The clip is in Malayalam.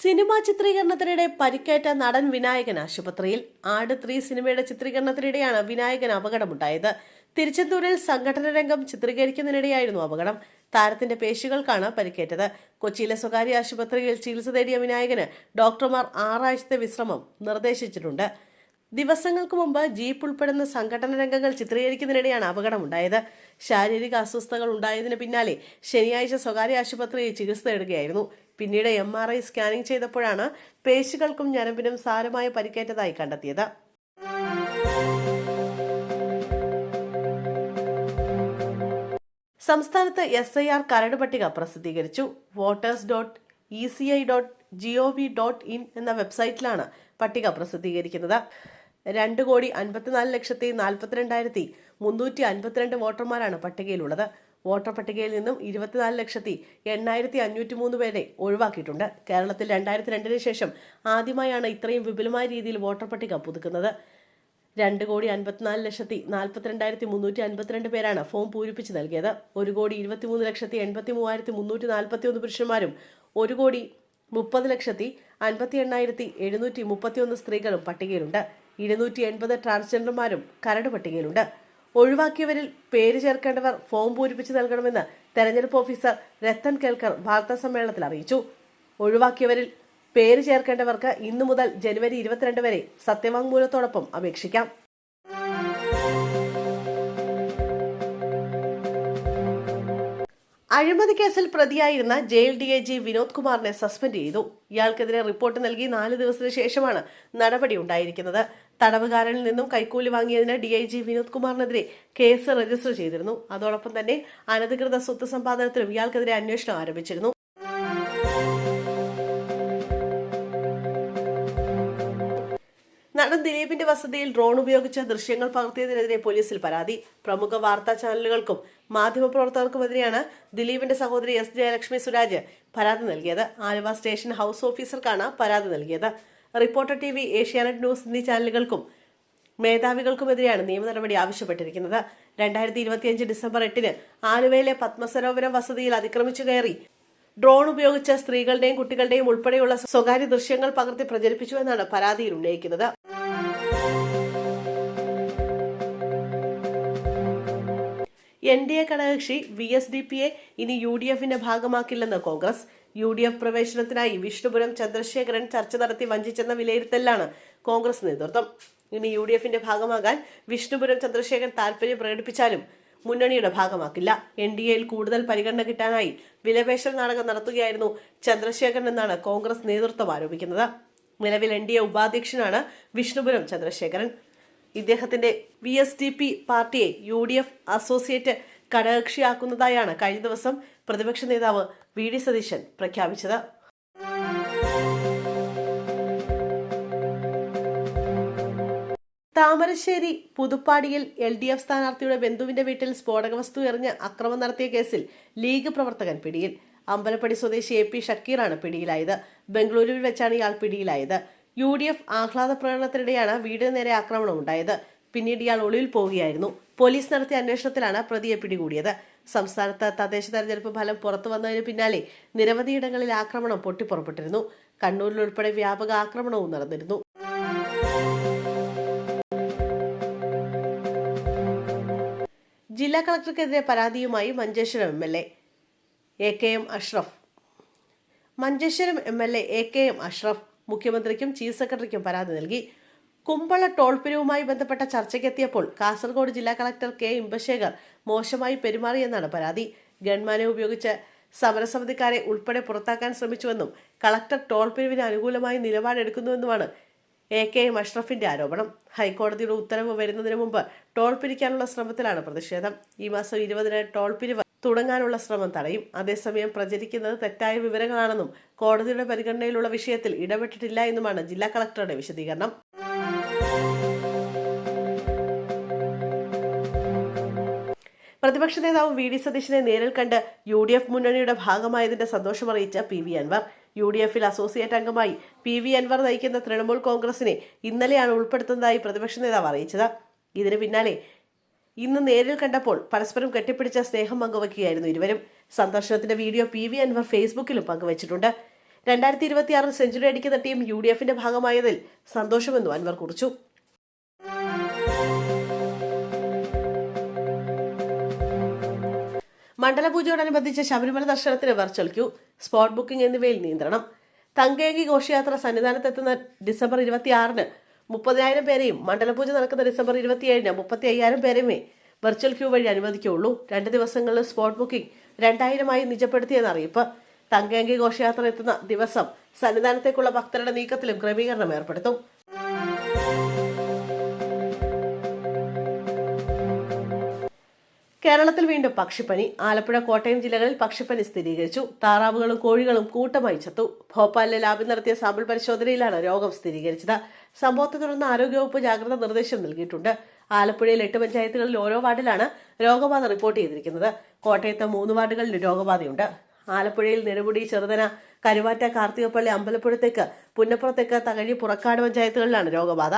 സിനിമാ ചിത്രീകരണത്തിനിടെ പരിക്കേറ്റ നടൻ വിനായകൻ ആശുപത്രിയിൽ. ആട് 3 സിനിമയുടെ ചിത്രീകരണത്തിനിടെയാണ് വിനായകൻ അപകടമുണ്ടായത്. തിരുച്ചെന്തൂരിൽ സംഘടന രംഗം ചിത്രീകരിക്കുന്നതിനിടെയായിരുന്നു അപകടം. താരത്തിന്റെ പേശികൾക്കാണ് പരിക്കേറ്റത്. കൊച്ചിയിലെ സ്വകാര്യ ആശുപത്രിയിൽ ചികിത്സ തേടിയ വിനായകന് ഡോക്ടർമാർ 6 ആഴ്ചത്തെ വിശ്രമം നിർദ്ദേശിച്ചിട്ടുണ്ട്. ദിവസങ്ങൾക്ക് മുമ്പ് ജീപ്പ് ഉൾപ്പെടുന്ന സംഘടന രംഗങ്ങൾ ചിത്രീകരിക്കുന്നതിനിടെയാണ് അപകടമുണ്ടായത്. ശാരീരിക അസ്വസ്ഥതകൾ ഉണ്ടായതിന് പിന്നാലെ ശനിയാഴ്ച സ്വകാര്യ ആശുപത്രിയിൽ ചികിത്സ തേടുകയായിരുന്നു. പിന്നീട് MRI സ്കാനിംഗ് ചെയ്തപ്പോഴാണ് പേശികൾക്കും ഞരമ്പിനും സാരമായ പരിക്കേറ്റതായി കണ്ടെത്തിയത്. സംസ്ഥാനത്ത് SIR കരട് പട്ടിക പ്രസിദ്ധീകരിച്ചു. voters.eci.gov.in എന്ന വെബ്സൈറ്റിലാണ് പട്ടിക പ്രസിദ്ധീകരിക്കുന്നത്. 2,54,42,352 വോട്ടർമാരാണ് പട്ടികയിലുള്ളത്. വോട്ടർ പട്ടികയിൽ നിന്നും 24,08,503 പേരെ ഒഴിവാക്കിയിട്ടുണ്ട്. കേരളത്തിൽ 2002 ശേഷം ആദ്യമായാണ് ഇത്രയും വിപുലമായ രീതിയിൽ വോട്ടർ പട്ടിക പുതുക്കുന്നത്. 2,54,42,352 പേരാണ് ഫോം പൂരിപ്പിച്ച് നൽകിയത്. 1,23,83,341 പുരുഷന്മാരും 1,30,50,58,731 സ്ത്രീകളും പട്ടികയിലുണ്ട്. 280 ട്രാൻസ്ജെൻഡർമാരും കരട് പട്ടികയിലുണ്ട്. ഒഴിവാക്കിയവരിൽ പേര് ചേർക്കേണ്ടവർ ഫോം പൂരിപ്പിച്ച് നൽകണമെന്ന് തെരഞ്ഞെടുപ്പ് ഓഫീസർ രത്തൻ കേൽക്കർ വാർത്താസമ്മേളനത്തിൽ അറിയിച്ചു. ഒഴിവാക്കിയവരിൽ പേര് ചേർക്കേണ്ടവർക്ക് ഇന്നു മുതൽ ജനുവരി 22 വരെ സത്യവാങ്മൂലത്തോടൊപ്പം അപേക്ഷിക്കാം. അഴിമതി കേസിൽ പ്രതിയായിരുന്ന ജയിൽ DIG വിനോദ് കുമാറിനെ സസ്പെൻഡ് ചെയ്തു. ഇയാൾക്കെതിരെ റിപ്പോർട്ട് നൽകി 4 ദിവസത്തിന് ശേഷമാണ് നടപടി ഉണ്ടായിരിക്കുന്നത്. തടവുകാരനിൽ നിന്നും കൈക്കൂലി വാങ്ങിയതിന് DIG വിനോദ് കുമാറിനെതിരെ കേസ് രജിസ്റ്റർ ചെയ്തിരുന്നു. അതോടൊപ്പം തന്നെ അനധികൃത സ്വത്ത് സമ്പാദനത്തിലും ഇയാൾക്കെതിരെ അന്വേഷണം ആരംഭിച്ചിരുന്നു. നടൻ ദിലീപിന്റെ വസതിയിൽ ഡ്രോൺ ഉപയോഗിച്ച് ദൃശ്യങ്ങൾ പകർത്തിയതിനെതിരെ പോലീസിൽ പരാതി. പ്രമുഖ വാർത്താ ചാനലുകൾക്കും മാധ്യമപ്രവർത്തകർക്കുമെതിരെയാണ് ദിലീപിന്റെ സഹോദരി S ജയലക്ഷ്മി സുരാജ് പരാതി നൽകിയത്. ആലുവ സ്റ്റേഷൻ ഹൌസ് ഓഫീസർക്കാണ് പരാതി നൽകിയത്. റിപ്പോർട്ടർ TV, ഏഷ്യാനെറ്റ് ന്യൂസ് എന്നീ ചാനലുകൾക്കും മേധാവികൾക്കുമെതിരെയാണ് നിയമ നടപടി ആവശ്യപ്പെട്ടിരിക്കുന്നത്. 2025 ഡിസംബർ 8 ആലുവയിലെ പത്മസരോവരം വസതിയിൽ അതിക്രമിച്ചു കയറി ഡ്രോൺ ഉപയോഗിച്ച് സ്ത്രീകളുടെയും കുട്ടികളുടെയും ഉൾപ്പെടെയുള്ള സ്വകാര്യ ദൃശ്യങ്ങൾ പകർത്തി പ്രചരിപ്പിച്ചുവെന്നാണ് പരാതിയിൽ ഉന്നയിക്കുന്നത്. NDA ഘടകകക്ഷി VSDPയെ ഇനി UDFന്റെ ഭാഗമാക്കില്ലെന്ന് കോൺഗ്രസ്. UDF പ്രവേശനത്തിനായി വിഷ്ണുപുരം ചന്ദ്രശേഖരൻ ചർച്ച നടത്തി വഞ്ചിച്ചെന്ന വിലയിരുത്തലാണ് കോൺഗ്രസ് നേതൃത്വം. ഇനി UDFന്റെ ഭാഗമാകാൻ വിഷ്ണുപുരം ചന്ദ്രശേഖരൻ താൽപര്യം പ്രകടിപ്പിച്ചാലും മുന്നണിയുടെ ഭാഗമാക്കില്ല. NDAയിൽ കൂടുതൽ പരിഗണന കിട്ടാനായി വിലപേശൽ നാടകം നടത്തുകയായിരുന്നു ചന്ദ്രശേഖരൻ എന്നാണ് കോൺഗ്രസ് നേതൃത്വം ആരോപിക്കുന്നത്. നിലവിൽ NDA ഉപാധ്യക്ഷനാണ് വിഷ്ണുപുരം ചന്ദ്രശേഖരൻ. ഇദ്ദേഹത്തിന്റെ VSDP പാർട്ടിയെ UDF അസോസിയേറ്റ് ഘടകകക്ഷിയാക്കുന്നതായാണ് കഴിഞ്ഞ ദിവസം പ്രതിപക്ഷ നേതാവ് VD സതീശൻ പ്രഖ്യാപിച്ചത്. താമരശ്ശേരി പുതുപ്പാടിയിൽ LDF സ്ഥാനാർത്ഥിയുടെ ബന്ധുവിന്റെ വീട്ടിൽ സ്ഫോടക വസ്തു എറിഞ്ഞ് അക്രമം നടത്തിയ കേസിൽ ലീഗ് പ്രവർത്തകൻ പിടിയിൽ. അമ്പലപ്പടി സ്വദേശി AP ഷക്കീറാണ് പിടിയിലായത്. ബംഗളൂരുവിൽ വെച്ചാണ് ഇയാൾ പിടിയിലായത്. UDF ആഹ്ലാദ പ്രകടനത്തിനിടെയാണ് വീടിന് നേരെ ആക്രമണം ഉണ്ടായത്. പിന്നീട് ഇയാൾ ഒളിവിൽ പോവുകയായിരുന്നു. പോലീസ് നടത്തിയ അന്വേഷണത്തിലാണ് പ്രതിയെ പിടികൂടിയത്. സംസ്ഥാനത്ത് തദ്ദേശ തെരഞ്ഞെടുപ്പ് ഫലം പുറത്തു വന്നതിന് പിന്നാലെ നിരവധിയിടങ്ങളിൽ ആക്രമണം പൊട്ടിപ്പുറപ്പെട്ടിരുന്നു. കണ്ണൂരിലുൾപ്പെടെ വ്യാപക ആക്രമണവും നടന്നിരുന്നു. ജില്ലാ കളക്ടർക്കെതിരെ പരാതിയുമായി Manjeshwaram MLA AKM Ashraf. Manjeshwaram MLA AKM Ashraf മുഖ്യമന്ത്രിക്കും ചീഫ് സെക്രട്ടറിക്കും പരാതി നൽകി. കുമ്പള ടോൾ പിരിവുമായി ബന്ധപ്പെട്ട ചർച്ചയ്ക്കെത്തിയപ്പോൾ കാസർഗോഡ് ജില്ലാ കളക്ടർ K ഇമ്പശേഖർ മോശമായി പെരുമാറിയെന്നാണ് പരാതി. ഗൺമാനെ ഉപയോഗിച്ച് സമരസമിതിക്കാരെ ഉൾപ്പെടെ പുറത്താക്കാൻ ശ്രമിച്ചുവെന്നും കളക്ടർ ടോൾ പിരിവിന് അനുകൂലമായി നിലപാടെടുക്കുന്നുവെന്നുമാണ് AKM അഷ്റഫിന്റെ ആരോപണം. ഹൈക്കോടതിയുടെ ഉത്തരവ് വരുന്നതിന് മുമ്പ് ടോൾ പിരിക്കാനുള്ള ശ്രമത്തിലാണ് പ്രതിഷേധം. ഈ മാസം 20-ന് ടോൾ പിരിവ് തുടങ്ങാനുള്ള ശ്രമം തടയും. അതേസമയം പ്രചരിക്കുന്നത് തെറ്റായ വിവരങ്ങളാണെന്നും കോടതിയുടെ പരിഗണനയിലുള്ള വിഷയത്തിൽ ഇടപെട്ടിട്ടില്ല എന്നുമാണ് ജില്ലാ കളക്ടറുടെ വിശദീകരണം. പ്രതിപക്ഷ നേതാവ് VD സതീശനെ നേരിൽ കണ്ട് UDF മുന്നണിയുടെ ഭാഗമായതിന്റെ സന്തോഷമറിയിച്ച PV അൻവർ. UDFൽ അസോസിയേറ്റ് അംഗമായി PV അൻവർ നയിക്കുന്ന തൃണമൂൽ കോൺഗ്രസിനെ ഇന്നലെയാണ് ഉൾപ്പെടുത്തുന്നതായി പ്രതിപക്ഷ നേതാവ് അറിയിച്ചത്. ഇതിന് പിന്നാലെ ഇന്ന് നേരിൽ കണ്ടപ്പോൾ പരസ്പരം കെട്ടിപ്പിടിച്ച സ്നേഹം പങ്കുവയ്ക്കുകയായിരുന്നു ഇരുവരും. സന്ദർശനത്തിന്റെ വീഡിയോ PV അൻവർ ഫേസ്ബുക്കിലും പങ്കുവച്ചിട്ടുണ്ട്. 2026 സെഞ്ചുറി അടിക്കുന്ന ടീം UDFന്റെ ഭാഗമായതിൽ സന്തോഷമെന്നും അൻവർ കുറിച്ചു. മണ്ഡലപൂജയോടനുബന്ധിച്ച് ശബരിമല ദർശനത്തിന് വെർച്വൽ ക്യൂ, സ്പോട്ട് ബുക്കിംഗ് എന്നിവയിൽ നിയന്ത്രണം. തങ്കയങ്കി ഘോഷയാത്ര സന്നിധാനത്തെത്തുന്ന ഡിസംബർ 26-ന് 30,000 പേരെയും മണ്ഡലപൂജ നടക്കുന്ന ഡിസംബർ 27-ന് 35,000 പേരെയുമേ വെർച്വൽ ക്യൂ വഴി അനുവദിക്കുകയുള്ളൂ. 2 ദിവസങ്ങളിൽ സ്പോട്ട് ബുക്കിംഗ് 2,000 നിജപ്പെടുത്തിയെന്ന് അറിയിപ്പ്. തങ്കയങ്കി ഘോഷയാത്ര എത്തുന്ന ദിവസം സന്നിധാനത്തേക്കുള്ള ഭക്തരുടെ നീക്കത്തിലും ക്രമീകരണം ഏർപ്പെടുത്തും. കേരളത്തിൽ വീണ്ടും പക്ഷിപ്പനി. ആലപ്പുഴ, കോട്ടയം ജില്ലകളിൽ പക്ഷിപ്പനി സ്ഥിരീകരിച്ചു. താറാവുകളും കോഴികളും കൂട്ടമായി ചത്തു. ഭോപ്പാലിലെ ലാബിൽ നടത്തിയ സാമ്പിൾ പരിശോധനയിലാണ് രോഗം സ്ഥിരീകരിച്ചത്. സംഭവത്തെ തുടർന്ന് ആരോഗ്യവകുപ്പ് ജാഗ്രതാ നിർദ്ദേശം നൽകിയിട്ടുണ്ട്. ആലപ്പുഴയിൽ 8 പഞ്ചായത്തുകളിൽ ഓരോ വാർഡിലാണ് രോഗബാധ റിപ്പോർട്ട് ചെയ്തിരിക്കുന്നത്. കോട്ടയത്ത് 3 വാർഡുകളിൽ രോഗബാധയുണ്ട്. ആലപ്പുഴയിൽ നെടുമുടി, ചെറുതന, കരുവാറ്റ, കാർത്തികപ്പള്ളി, അമ്പലപ്പുഴത്തേക്ക്, പുന്നപ്പുറത്തേക്ക്, തകഴി, പുറക്കാട് പഞ്ചായത്തുകളിലാണ് രോഗബാധ.